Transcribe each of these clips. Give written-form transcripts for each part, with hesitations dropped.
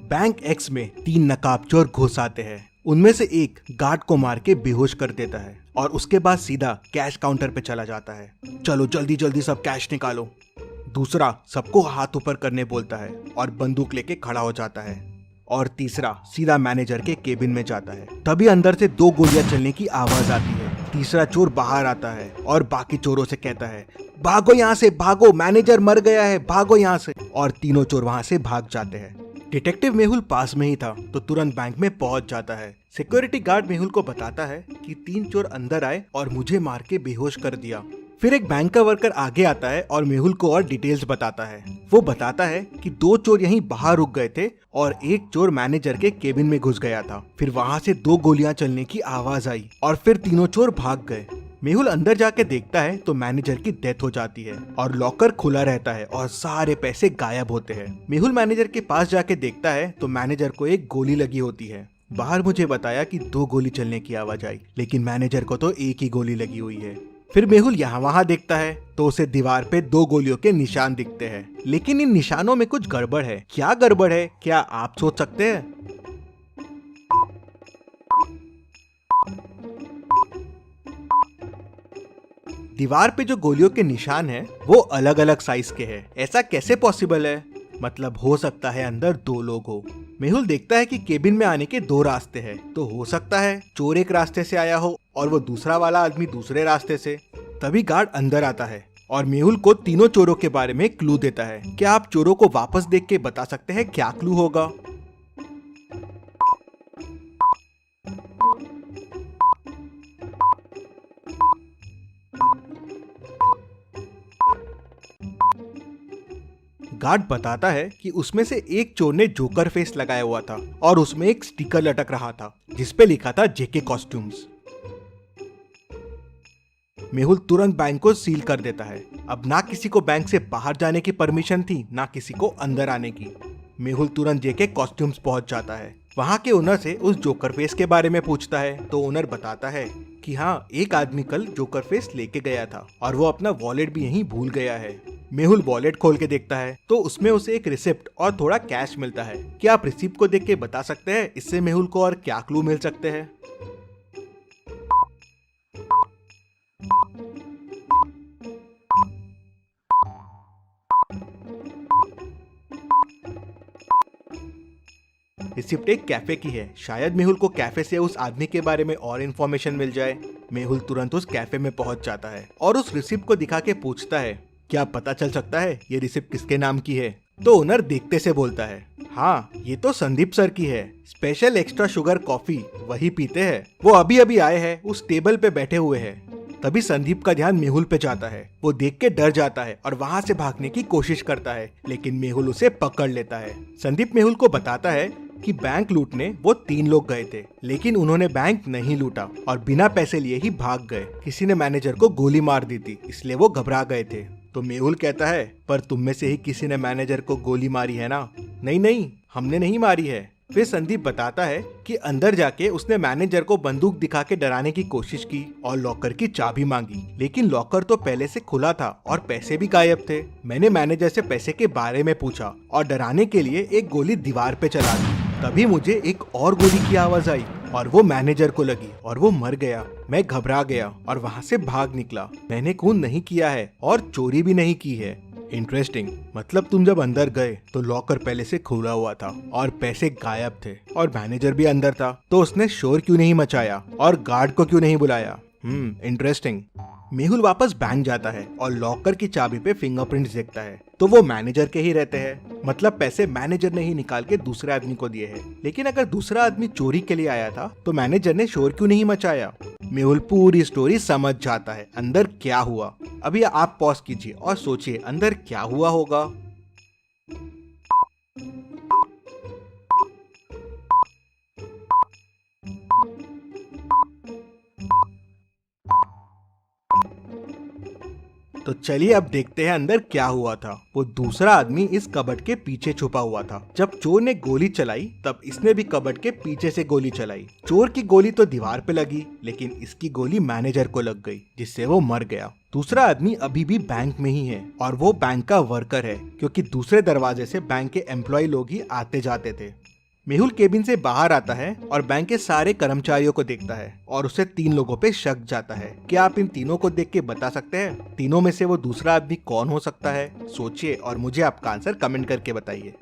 Bank x में 3 नकाबचोर घुस आते हैं। उनमें से एक गार्ड को मार के बेहोश कर देता है और उसके बाद सीधा कैश काउंटर पे चला जाता है। चलो जल्दी जल्दी सब कैश निकालो। दूसरा सबको हाथ ऊपर करने बोलता है और बंदूक लेके खड़ा हो जाता है। और तीसरा सीधा मैनेजर के केबिन में जाता है। तभी अंदर से 2 गोलियां चलने की आवाज आती है। तीसरा चोर बाहर आता है और बाकी चोरों से कहता है, भागो यहाँ से, भागो, मैनेजर मर गया है, भागो यहाँ से। और तीनों चोर वहाँ से भाग जाते हैं। डिटेक्टिव मेहुल पास में ही था तो तुरंत बैंक में पहुंच जाता है। सिक्योरिटी गार्ड मेहुल को बताता है कि 3 चोर अंदर आए और मुझे मार के बेहोश कर दिया। फिर एक बैंक का वर्कर आगे आता है और मेहुल को और डिटेल्स बताता है। वो बताता है कि 2 चोर यहीं बाहर रुक गए थे और एक चोर मैनेजर के केबिन में घुस गया था। फिर वहाँ से 2 गोलियां चलने की आवाज आई और फिर तीनों चोर भाग गए। मेहुल अंदर जाके देखता है तो मैनेजर की डेथ हो जाती है और लॉकर खुला रहता है और सारे पैसे गायब होते हैं। मेहुल मैनेजर के पास जाके देखता है तो मैनेजर को एक गोली लगी होती है। बाहर मुझे बताया कि 2 गोली चलने की आवाज आई, लेकिन मैनेजर को तो एक ही गोली लगी हुई है। फिर मेहुल यहाँ वहाँ देखता है तो उसे दीवार पे 2 गोलियों के निशान दिखते हैं, लेकिन इन निशानों में कुछ गड़बड़ है। क्या गड़बड़ है, क्या आप सोच सकते हैं? दीवार पे जो गोलियों के निशान हैं, वो अलग अलग साइज के हैं। ऐसा कैसे पॉसिबल है? मतलब हो सकता है अंदर 2 लोग हो। मेहुल देखता है कि केबिन में आने के 2 रास्ते हैं, तो हो सकता है चोर एक रास्ते से आया हो और वो दूसरा वाला आदमी दूसरे रास्ते से। तभी गार्ड अंदर आता है और मेहुल को तीनों चोरों के बारे में क्लू देता है। क्या आप चोरों को वापस देख के बता सकते हैं क्या क्लू होगा? गार्ड बताता है कि उसमें से एक चोर ने जोकर फेस लगाया हुआ था और उसमें एक स्टिकर लटक रहा था जिसपे लिखा था जेके कॉस्ट्यूम्स। मेहुल तुरंत बैंक को सील कर देता है। अब ना किसी को बैंक से बाहर जाने की परमिशन थी, ना किसी को अंदर आने की। मेहुल तुरंत जेके कॉस्ट्यूम्स पहुंच जाता है। वहां के ओनर से उस जोकर फेस के बारे में पूछता है तो ओनर बताता है कि हाँ, एक आदमी कल जोकर फेस लेके गया था और वो अपना वॉलेट भी यहीं भूल गया है। मेहुल वॉलेट खोल के देखता है तो उसमें उसे एक रिसिप्ट और थोड़ा कैश मिलता है। क्या आप रिसिप्ट को देख के बता सकते हैं इससे मेहुल को और क्या क्लू मिल सकते हैं? रिसिप्ट एक कैफे की है। शायद मेहुल को कैफे से उस आदमी के बारे में और इन्फॉर्मेशन मिल जाए। मेहुल तुरंत उस कैफे में पहुंच जाता है और उस रिसिप्ट को दिखा के पूछता है, क्या पता चल सकता है ये रिसिप्ट किसके नाम की है? तो ओनर देखते से बोलता है, हाँ, ये तो संदीप सर की है। स्पेशल एक्स्ट्रा शुगर कॉफी वही पीते हैं। वो अभी अभी आए हैं, उस टेबल पे बैठे हुए हैं। तभी संदीप का ध्यान मेहुल पे जाता है। वो देख के डर जाता है और वहाँ से भागने की कोशिश करता है, लेकिन मेहुल उसे पकड़ लेता है। संदीप मेहुल को बताता है कि बैंक लूटने वो 3 लोग गए थे, लेकिन उन्होंने बैंक नहीं लूटा और बिना पैसे लिए ही भाग गए। किसी ने मैनेजर को गोली मार दी थी, इसलिए वो घबरा गए थे। तो मेहुल कहता है, पर तुम में से ही किसी ने मैनेजर को गोली मारी है ना? नहीं नहीं, हमने नहीं मारी है। फिर संदीप बताता है कि अंदर जाके उसने मैनेजर को बंदूक दिखा के डराने की कोशिश की और लॉकर की चाबी मांगी, लेकिन लॉकर तो पहले से खुला था और पैसे भी गायब थे। मैंने मैनेजर से पैसे के बारे में पूछा और डराने के लिए एक गोली दीवार पे चला दी। तभी मुझे एक और गोली की आवाज आई और वो मैनेजर को लगी और वो मर गया। मैं घबरा गया और वहाँ से भाग निकला। मैंने खून नहीं किया है और चोरी भी नहीं की है। इंटरेस्टिंग। मतलब तुम जब अंदर गए तो लॉकर पहले से खुला हुआ था और पैसे गायब थे और मैनेजर भी अंदर था, तो उसने शोर क्यों नहीं मचाया और गार्ड को क्यों नहीं बुलाया? इंटरेस्टिंग। मेहुल वापस बैंक जाता है और लॉकर की चाबी पे फिंगरप्रिंट्स देखता है तो वो मैनेजर के ही रहते हैं। मतलब पैसे मैनेजर ने ही निकाल के दूसरे आदमी को दिए हैं। लेकिन अगर दूसरा आदमी चोरी के लिए आया था तो मैनेजर ने शोर क्यों नहीं मचाया? मेहुल पूरी स्टोरी समझ जाता है अंदर क्या हुआ। अभी आप पॉज कीजिए और सोचिए अंदर क्या हुआ होगा। तो चलिए अब देखते हैं अंदर क्या हुआ था। वो दूसरा आदमी इस कबर्ड के पीछे छुपा हुआ था। जब चोर ने गोली चलाई तब इसने भी कबर्ड के पीछे से गोली चलाई। चोर की गोली तो दीवार पे लगी, लेकिन इसकी गोली मैनेजर को लग गई, जिससे वो मर गया। दूसरा आदमी अभी भी बैंक में ही है और वो बैंक का वर्कर है, क्योंकि दूसरे दरवाजे से बैंक के एम्प्लॉय लोग ही आते जाते थे। मेहुल केबिन से बाहर आता है और बैंक के सारे कर्मचारियों को देखता है और उसे 3 लोगों पे शक जाता है। क्या आप इन तीनों को देख के बता सकते हैं तीनों में से वो दूसरा आदमी कौन हो सकता है? सोचिए और मुझे आपका आंसर कमेंट करके बताइए।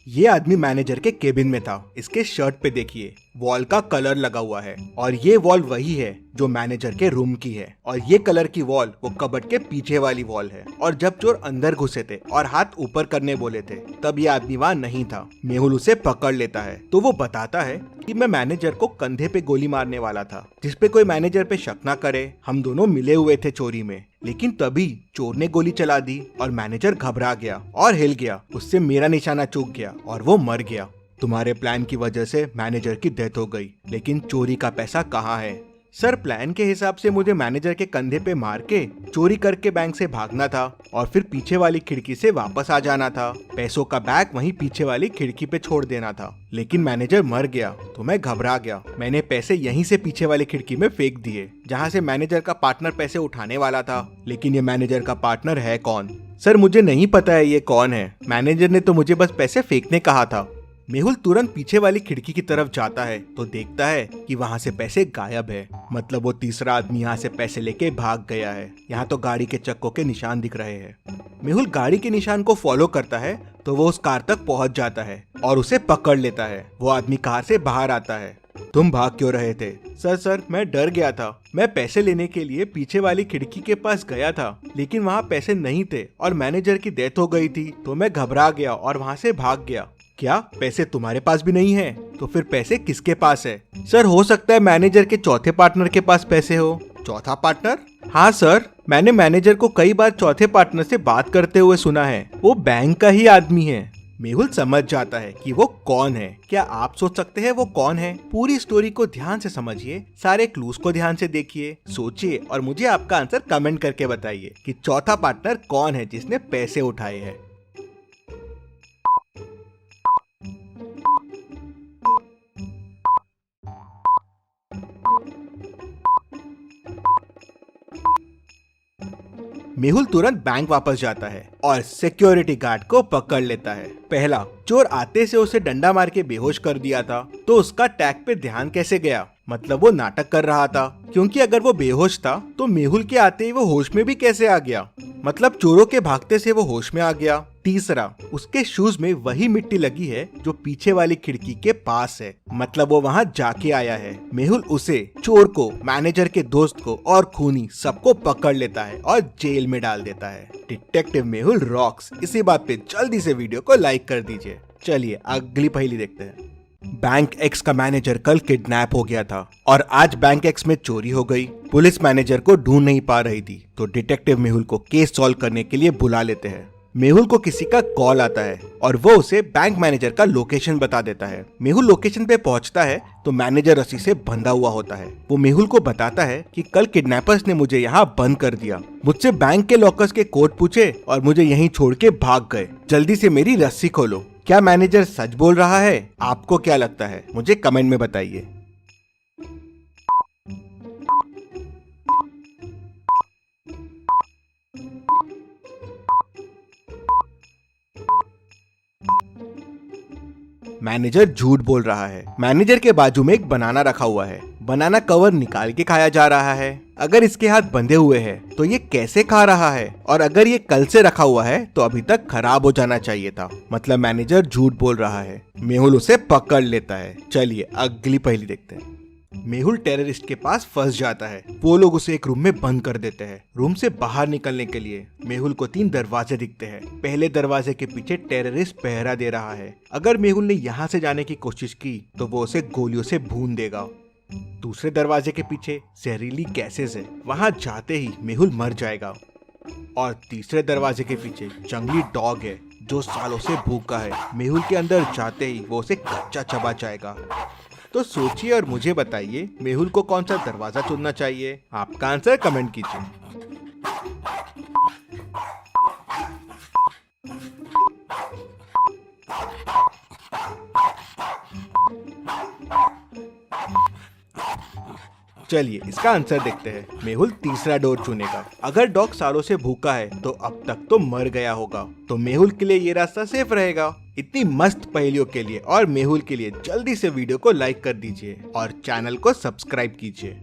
ये आदमी मैनेजर के केबिन में था। इसके शर्ट पे देखिए वॉल का कलर लगा हुआ है और ये वॉल वही है जो मैनेजर के रूम की है और ये कलर की वॉल वो कबर्ड के पीछे वाली वॉल है। और जब चोर अंदर घुसे थे और हाथ ऊपर करने बोले थे तब ये आदमी वहाँ नहीं था। मेहुल उसे पकड़ लेता है तो वो बताता है कि मैं मैनेजर को कंधे पे गोली मारने वाला था जिसपे कोई मैनेजर पे शक ना करे। हम दोनों मिले हुए थे चोरी में, लेकिन तभी चोर ने गोली चला दी और मैनेजर घबरा गया और हिल गया। उससे मेरा निशाना चूक गया और वो मर गया। तुम्हारे प्लान की वजह से मैनेजर की डेथ हो गई, लेकिन चोरी का पैसा कहाँ है? सर, प्लान के हिसाब से मुझे मैनेजर के कंधे पे मार के चोरी करके बैंक से भागना था और फिर पीछे वाली खिड़की से वापस आ जाना था। पैसों का बैग वहीं पीछे वाली खिड़की पे छोड़ देना था, लेकिन मैनेजर मर गया तो मैं घबरा गया। मैंने पैसे यहीं से पीछे वाली खिड़की में फेंक दिए जहाँ से मैनेजर का पार्टनर पैसे उठाने वाला था। लेकिन ये मैनेजर का पार्टनर है कौन? सर, मुझे नहीं पता है ये कौन है। मैनेजर ने तो मुझे बस पैसे फेंकने कहा था। मेहुल तुरंत पीछे वाली खिड़की की तरफ जाता है तो देखता है कि वहाँ से पैसे गायब है। मतलब वो तीसरा आदमी यहाँ से पैसे लेके भाग गया है। यहाँ तो गाड़ी के चक्कों के निशान दिख रहे हैं। मेहुल गाड़ी के निशान को फॉलो करता है तो वो उस कार तक पहुँच जाता है और उसे पकड़ लेता है। वो आदमी कार से बाहर आता है। तुम भाग क्यों रहे थे? सर, मैं डर गया था। मैं पैसे लेने के लिए पीछे वाली खिड़की के पास गया था, लेकिन वहाँ पैसे नहीं थे और मैनेजर की डेथ हो गई थी तो मैं घबरा गया और वहाँ से भाग गया। क्या पैसे तुम्हारे पास भी नहीं है? तो फिर पैसे किसके पास है? सर, हो सकता है मैनेजर के चौथे पार्टनर के पास पैसे हो। चौथा पार्टनर? हाँ सर, मैंने मैनेजर को कई बार चौथे पार्टनर से बात करते हुए सुना है। वो बैंक का ही आदमी है। मेहुल समझ जाता है कि वो कौन है। क्या आप सोच सकते हैं वो कौन है? पूरी स्टोरी को ध्यान से समझिए, सारे क्लूज को ध्यान से देखिए, सोचिए और मुझे आपका आंसर कमेंट करके बताइए कि चौथा पार्टनर कौन है जिसने पैसे उठाए हैं। मेहुल तुरंत बैंक वापस जाता है और सिक्योरिटी गार्ड को पकड़ लेता है। पहला, चोर आते से उसे डंडा मार के बेहोश कर दिया था तो उसका टैग पे ध्यान कैसे गया? मतलब वो नाटक कर रहा था, क्योंकि अगर वो बेहोश था तो मेहुल के आते ही वो होश में भी कैसे आ गया? मतलब चोरों के भागते से वो होश में आ गया। तीसरा, उसके शूज में वही मिट्टी लगी है जो पीछे वाली खिड़की के पास है। मतलब वो वहाँ जाके आया है। मेहुल उसे, चोर को, मैनेजर के दोस्त को और खूनी सबको पकड़ लेता है और जेल में डाल देता है। Detective Mehul rocks. इसी बात पे जल्दी से वीडियो को लाइक कर दीजिए। चलिए अगली पहेली देखते हैं। बैंक एक्स का मैनेजर कल किडनैप हो गया था और आज बैंक एक्स में चोरी हो गई। पुलिस मैनेजर को ढूंढ नहीं पा रही थी तो डिटेक्टिव मेहुल को केस सॉल्व करने के लिए बुला लेते हैं। मेहुल को किसी का कॉल आता है और वो उसे बैंक मैनेजर का लोकेशन बता देता है। मेहुल लोकेशन पे पहुंचता है तो मैनेजर रस्सी से बंधा हुआ होता है। वो मेहुल को बताता है कि कल किडनैपर्स ने मुझे यहाँ बंद कर दिया, मुझसे बैंक के लॉकर्स के कोड पूछे और मुझे यहीं छोड़ के भाग गए। जल्दी से मेरी रस्सी खोलो। क्या मैनेजर सच बोल रहा है? आपको क्या लगता है? मुझे कमेंट में बताइए। मैनेजर झूठ बोल रहा है। मैनेजर के बाजू में एक बनाना रखा हुआ है। बनाना कवर निकाल के खाया जा रहा है। अगर इसके हाथ बंधे हुए हैं तो ये कैसे खा रहा है? और अगर ये कल से रखा हुआ है तो अभी तक खराब हो जाना चाहिए था। मतलब मैनेजर झूठ बोल रहा है। मेहुल उसे पकड़ लेता है। चलिए अगली पहेली देखते हैं। मेहुल टेररिस्ट के पास फंस जाता है। वो लोग उसे एक रूम में बंद कर देते हैं। रूम से बाहर निकलने के लिए मेहुल को 3 दरवाजे दिखते हैं। पहले दरवाजे के पीछे टेररिस्ट पहरा दे रहा है। अगर मेहुल ने यहाँ से जाने की कोशिश की तो वो उसे गोलियों से भून देगा। दूसरे दरवाजे के पीछे जहरीली गैसेस है, वहां जाते ही मेहुल मर जाएगा। और तीसरे दरवाजे के पीछे जंगली डॉग है जो सालों से भूखा है। मेहुल के अंदर जाते ही वो उसे कच्चा चबा जाएगा। तो सोचिए और मुझे बताइए मेहुल को कौन सा दरवाजा चुनना चाहिए? आपका आंसर कमेंट कीजिए। चलिए इसका आंसर देखते हैं। मेहुल तीसरा डोर चुनेगा। अगर डॉग सालों से भूखा है तो अब तक तो मर गया होगा, तो मेहुल के लिए ये रास्ता सेफ रहेगा। इतनी मस्त पहेलियों के लिए और मेहुल के लिए जल्दी से वीडियो को लाइक कर दीजिए और चैनल को सब्सक्राइब कीजिए।